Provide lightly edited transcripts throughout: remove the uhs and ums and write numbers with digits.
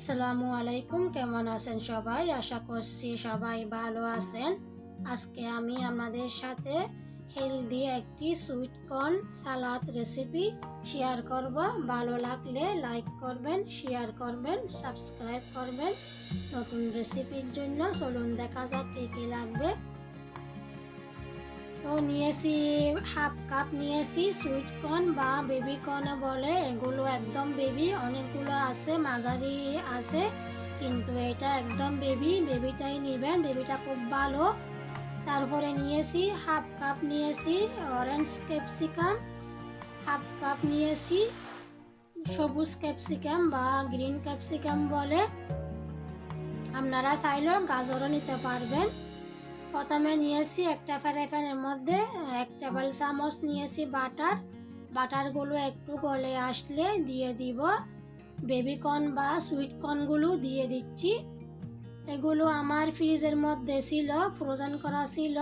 আসসালামু আলাইকুম, কেমন আছেন সবাই? আশা করছি সবাই ভালো আছেন। আজকে আমি আপনাদের সাথে হেলদি একটি সুইট কর্ন সালাদ রেসিপি শেয়ার করব। ভালো লাগলে লাইক করবেন, শেয়ার করবেন, সাবস্ক্রাইব করবেন। নতুন রেসিপির জন্য চলুন দেখা যাক কী কী লাগবে। তো নিয়েছি হাফ কাপ নিয়েছি সুইট কর্ন বা বেবি কর্ন বলে, এগুলো একদম বেবি, অনেকগুলো আছে মাঝারি আছে, কিন্তু এটা একদম বেবিটাই নেবেন, বেবিটা খুব ভালো। তারপরে নিয়েছি হাফ কাপ নিয়েছি অরেঞ্জ ক্যাপসিকাম, হাফ কাপ নিয়েছি সবুজ ক্যাপসিকাম বা গ্রিন ক্যাপসিকাম বলে, আপনারা চাইলেও গাজরও নিতে পারবেন। প্রথমে নিয়েছি একটা ফ্রাই প্যানের মধ্যে 1 টেবিল চামচ নিয়েছি বাটারগুলো একটু গলে আসলে দিয়ে দিব বেবি কর্ন বা সুইট কর্নগুলো দিয়ে দিচ্ছি। এগুলো আমার ফ্রিজের মধ্যে ছিল, ফ্রোজেন করা ছিল।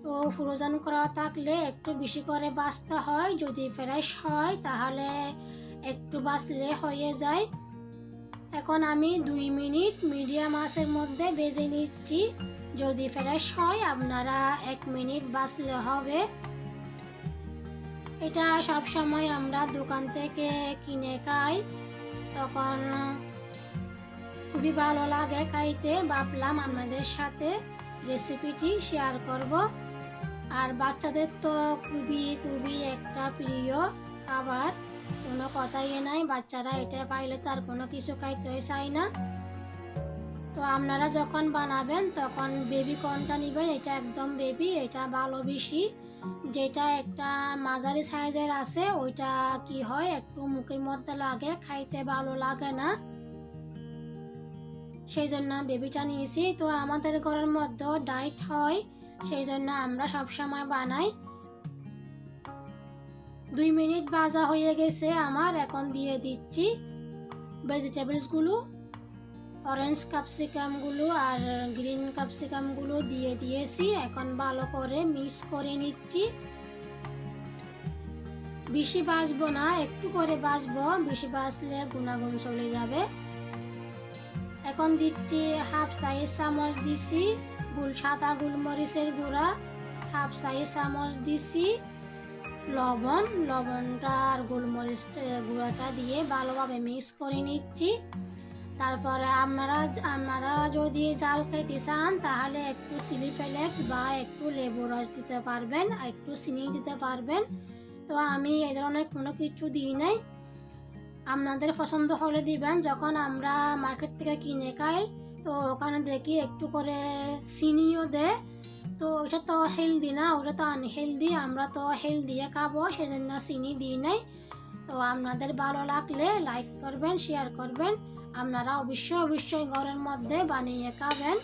তো ফ্রোজেন করা থাকলে একটু বেশি করে বাছতে হয়, যদি ফ্রেশ হয় তাহলে একটু বাছলে হয়ে যায়। এখন আমি 2 মিনিট মিডিয়াম আঁচের মধ্যে ভেজে নিচ্ছি। যদি ফ্রেশ হয় আপনারা 1 মিনিট বাছলে হবে। এটা সব সময় আমরা দোকান থেকে কিনে খাই, তখন খুবই ভালো লাগে খাইতে। ভাবলাম আপনাদের সাথে রেসিপিটি শেয়ার করব। আর বাচ্চাদের তো খুবই একটা প্রিয় খাবার, কোনো কথাই নাই, বাচ্চারা এটা পাইলে তার কোনো কিছু খাইতে চায় না। তো আপনারা যখন বানাবেন তখন বেবি কর্নটা নেবেন, এটা একদম বেবি, এটা ভালো বেশি। যেটা একটা মাঝারি সাইজের আছে ওইটা কি হয় একটু মুখের মধ্যে লাগে, খাইতে ভালো লাগে না, সেই জন্য বেবিটা নিয়েছি। তো আমাদের ঘরের মধ্যে ডায়েট হয়, সেই জন্য আমরা সবসময় বানাই। 2 মিনিট ভাজা হয়ে গেছে আমার, এখন দিয়ে দিচ্ছি ভেজিটেবলসগুলো, অরেঞ্জ ক্যাপসিকামগুলো আর গ্রিন ক্যাপসিকামগুলো দিয়ে দিয়েছি। এখন ভালো করে মিক্স করে নিচ্ছি। বেশি ভাজবো না, একটু করে ভাজবো, বেশি ভাজলে গুণাগুণ চলে যাবে। এখন দিচ্ছি হাফ সাইজ চামচ দিছি সাদা গোলমরিচের গুঁড়া, হাফ সাইজ চামচ দিছি লবণটা আর গোলমরিচ গুঁড়াটা দিয়ে ভালোভাবে মিক্স করে নিচ্ছি। তারপরে আপনারা যদি জাল খাইতে চান তাহলে একটু চিলি ফ্লেক্স বা একটু লেবু রস দিতে পারবেন, একটু চিনি দিতে পারবেন। তো আমি এই ধরনের কোনো কিছু দিই নাই, আপনাদের পছন্দ হলে দিবেন। যখন আমরা মার্কেট থেকে কিনে খাই তো ওখানে দেখি একটু করে চিনিও দেয়, তো ওটা তো হেলদি না, ওটা তো আনহেলদি, আমরা তো হেলদি খাবো, সেজন্য চিনি দিই নাই। তো আপনাদের ভালো লাগলে লাইক করবেন, শেয়ার করবেন। আপনারা অবশ্যই ঘরের মধ্যে বানিয়ে খাবেন।